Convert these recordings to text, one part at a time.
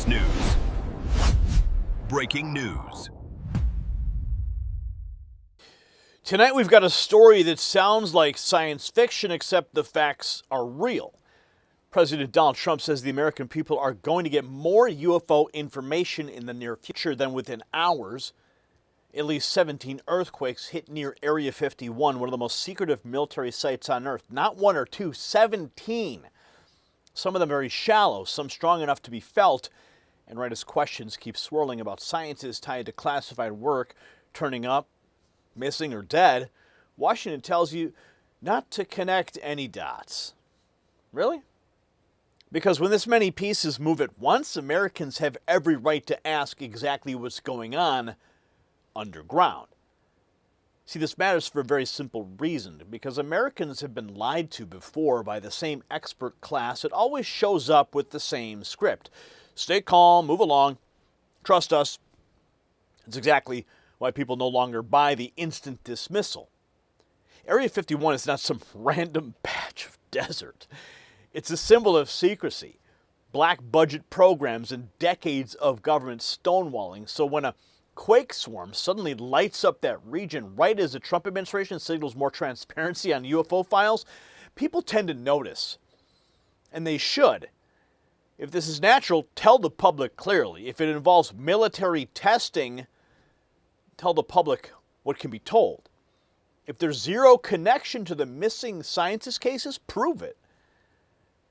Quakes News. Breaking news. Tonight we've got a story that sounds like science fiction, except the facts are real. President Donald Trump says the American people are going to get more UFO information in the near future than within hours. At least 17 earthquakes hit near Area 51, one of the most secretive military sites on Earth. Not one or two, 17. Some of them very shallow, some strong enough to be felt. And right as questions keep swirling about scientists tied to classified work turning up, missing, or dead, Washington tells you not to connect any dots. Really? Because when this many pieces move at once, Americans have every right to ask exactly what's going on underground. See, this matters for a very simple reason, because Americans have been lied to before by the same expert class that always shows up with the same script. Stay calm, move along, trust us. It's exactly why people no longer buy the instant dismissal. Area 51 is not some random patch of desert. It's a symbol of secrecy, black budget programs, and decades of government stonewalling. So when a quake swarm suddenly lights up that region right as the Trump administration signals more transparency on UFO files, people tend to notice. And they should. If this is natural, tell the public clearly. If it involves military testing, tell the public what can be told. If there's zero connection to the missing scientist cases, prove it.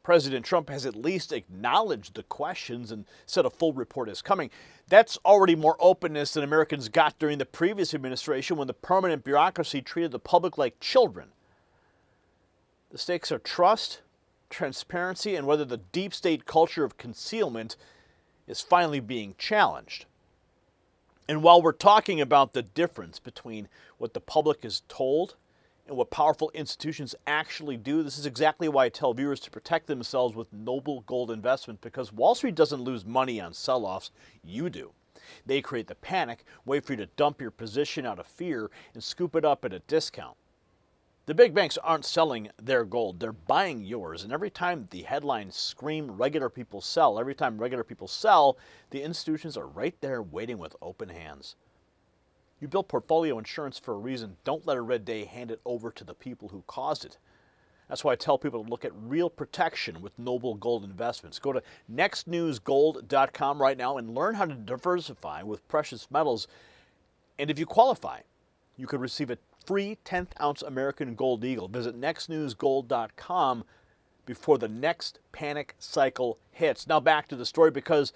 President Trump has at least acknowledged the questions and said a full report is coming. That's already more openness than Americans got during the previous administration when the permanent bureaucracy treated the public like children. The stakes are trust, transparency, and whether the deep state culture of concealment is finally being challenged. And while we're talking about the difference between what the public is told and what powerful institutions actually do, this is exactly why I tell viewers to protect themselves with noble gold investment, because Wall Street doesn't lose money on sell-offs, you do. They create the panic, wait for you to dump your position out of fear, and scoop it up at a discount. The big banks aren't selling their gold, they're buying yours, and every time the headlines scream regular people sell, every time regular people sell, the institutions are right there waiting with open hands. You built portfolio insurance for a reason. Don't let a red day hand it over to the people who caused it. That's why I tell people to look at real protection with Noble Gold Investments. Go to nextnewsgold.com right now and learn how to diversify with precious metals. And if you qualify, you could receive a free 10th ounce American Gold Eagle. Visit nextnewsgold.com before the next panic cycle hits. Now back to the story, because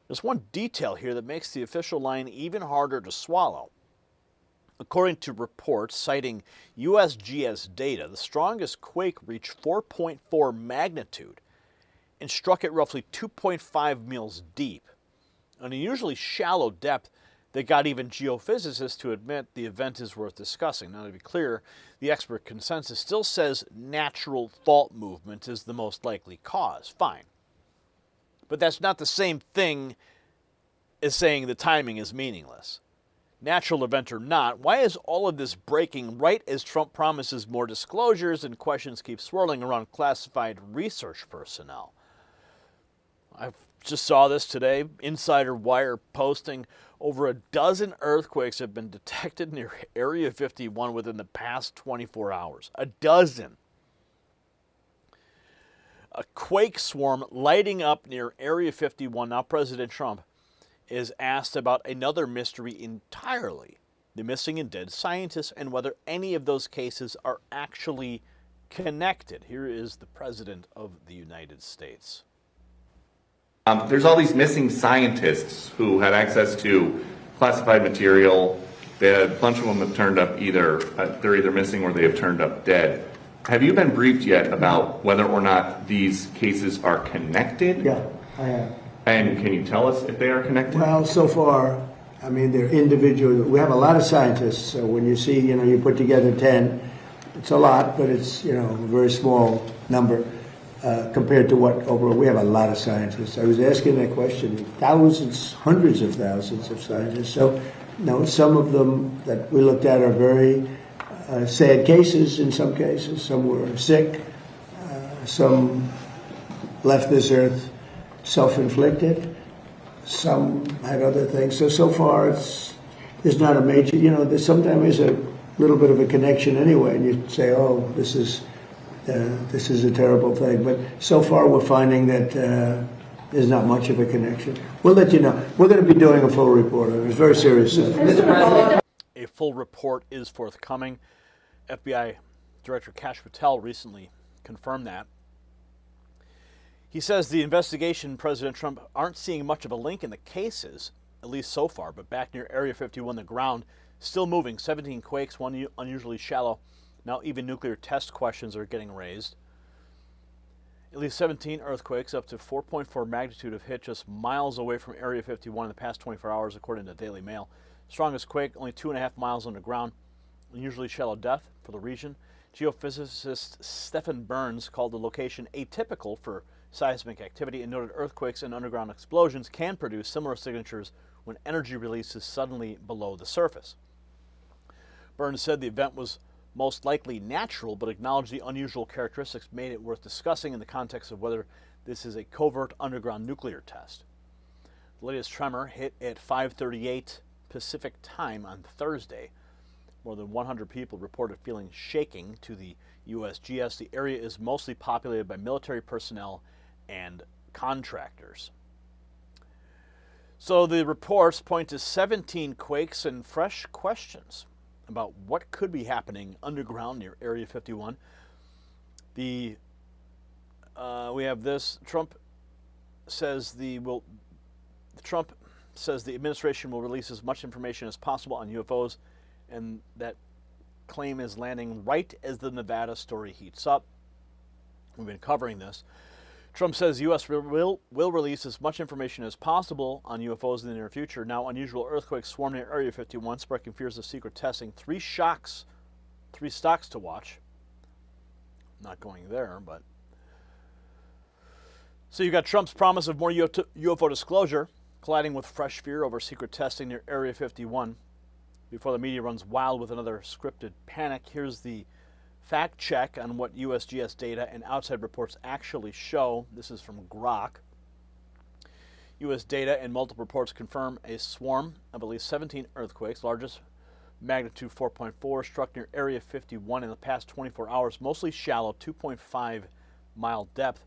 there's one detail here that makes the official line even harder to swallow. According to reports citing USGS data, the strongest quake reached 4.4 magnitude and struck at roughly 2.5 miles deep, an unusually shallow depth that got even geophysicists to admit the event is worth discussing. Now, to be clear, the expert consensus still says natural fault movement is the most likely cause. Fine. But that's not the same thing as saying the timing is meaningless. Natural event or not, why is all of this breaking right as Trump promises more disclosures and questions keep swirling around classified research personnel? I just saw this today. Insider Wire posting over a dozen earthquakes have been detected near Area 51 within the past 24 hours. A dozen. A quake swarm lighting up near Area 51. Now President Trump is asked about another mystery entirely, the missing and dead scientists, and whether any of those cases are actually connected. Here is the President of the United States. There's all these missing scientists who had access to classified material. A bunch of them have turned up they're either missing or they have turned up dead. Have you been briefed yet about whether or not these cases are connected? Yeah, I have. And can you tell us if they are connected? Well, so far, I mean, they're individual. We have a lot of scientists, so when you see, you put together 10, it's a lot, but it's, a very small number compared to what overall. We have a lot of scientists. I was asking that question, thousands, hundreds of thousands of scientists. So, some of them that we looked at are very sad cases in some cases. Some were sick. Some left this earth self-inflicted. Some had other things. So far, there's not a major, there sometimes is a little bit of a connection anyway, and you say, oh, this is a terrible thing. But so far, we're finding that there's not much of a connection. We'll let you know. We're going to be doing a full report. It's very serious stuff. A full report is forthcoming. FBI Director Kash Patel recently confirmed that. He says the investigation, President Trump, aren't seeing much of a link in the cases, at least so far, but back near Area 51, the ground still moving. 17 quakes, one unusually shallow. Now even nuclear test questions are getting raised. At least 17 earthquakes up to 4.4 magnitude have hit just miles away from Area 51 in the past 24 hours, according to Daily Mail. Strongest quake, only 2.5 miles underground. Unusually shallow depth for the region. Geophysicist Stephen Burns called the location atypical for seismic activity and noted earthquakes and underground explosions can produce similar signatures when energy release is suddenly below the surface. Burns said the event was most likely natural, but acknowledged the unusual characteristics made it worth discussing in the context of whether this is a covert underground nuclear test. The latest tremor hit at 5:38 Pacific time on Thursday. More than 100 people reported feeling shaking to the USGS. The area is mostly populated by military personnel and contractors. So the reports point to 17 quakes and fresh questions about what could be happening underground near Area 51. We have this. Trump says the administration will release as much information as possible on UFOs, and that claim is landing right as the Nevada story heats up. We've been covering this. Trump says the U.S. will release as much information as possible on UFOs in the near future. Now, unusual earthquakes swarm near Area 51, sparking fears of secret testing. Three stocks to watch. Not going there, but... So you got Trump's promise of more UFO disclosure, colliding with fresh fear over secret testing near Area 51. Before the media runs wild with another scripted panic, here's the fact check on what USGS data and outside reports actually show. This is from Grok. U.S. data and multiple reports confirm a swarm of at least 17 earthquakes, largest magnitude 4.4, struck near Area 51 in the past 24 hours, mostly shallow, 2.5 mile depth.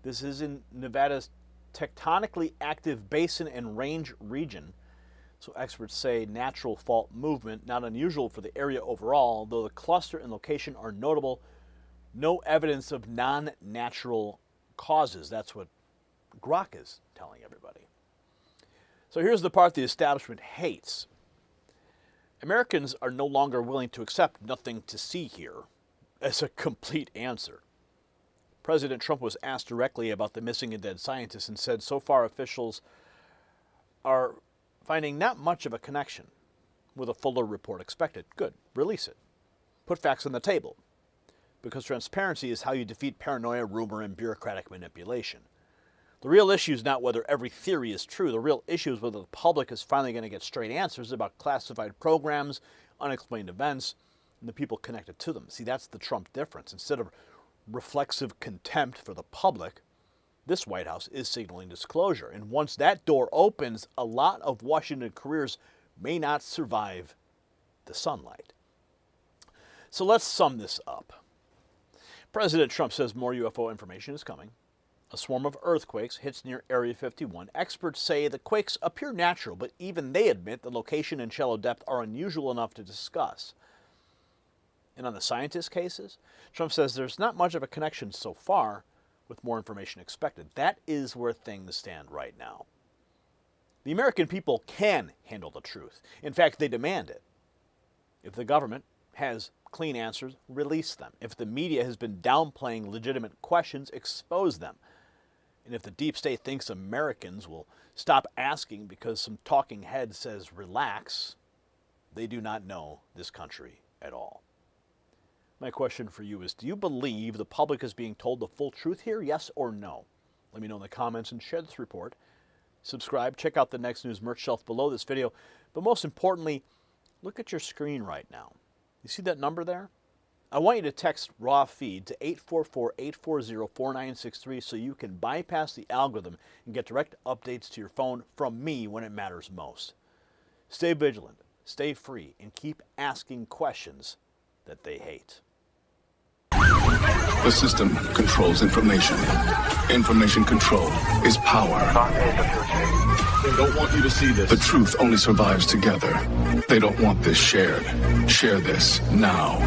This is in Nevada's tectonically active basin and range region. So experts say natural fault movement, not unusual for the area overall, though the cluster and location are notable. No evidence of non-natural causes. That's what Grok is telling everybody. So here's the part the establishment hates. Americans are no longer willing to accept nothing to see here as a complete answer. President Trump was asked directly about the missing and dead scientists and said so far officials are finding not much of a connection, with a fuller report expected. Good. Release it. Put facts on the table. Because transparency is how you defeat paranoia, rumor, and bureaucratic manipulation. The real issue is not whether every theory is true. The real issue is whether the public is finally going to get straight answers about classified programs, unexplained events, and the people connected to them. See, that's the Trump difference. Instead of reflexive contempt for the public, this White House is signaling disclosure. And once that door opens, a lot of Washington careers may not survive the sunlight. So let's sum this up. President Trump says more UFO information is coming. A swarm of earthquakes hits near Area 51. Experts say the quakes appear natural, but even they admit the location and shallow depth are unusual enough to discuss. And on the scientist cases, Trump says there's not much of a connection so far, with more information expected. That is where things stand right now. The American people can handle the truth. In fact, they demand it. If the government has clean answers, release them. If the media has been downplaying legitimate questions, expose them. And if the deep state thinks Americans will stop asking because some talking head says relax, they do not know this country at all. My question for you is, do you believe the public is being told the full truth here, yes or no? Let me know in the comments and share this report. Subscribe, check out the Next News merch shelf below this video. But most importantly, look at your screen right now. You see that number there? I want you to text raw feed to 844-840-4963 so you can bypass the algorithm and get direct updates to your phone from me when it matters most. Stay vigilant, stay free, and keep asking questions that they hate. The system controls information. Information control is power. They don't want you to see this. The truth only survives together. They don't want this shared. Share this now.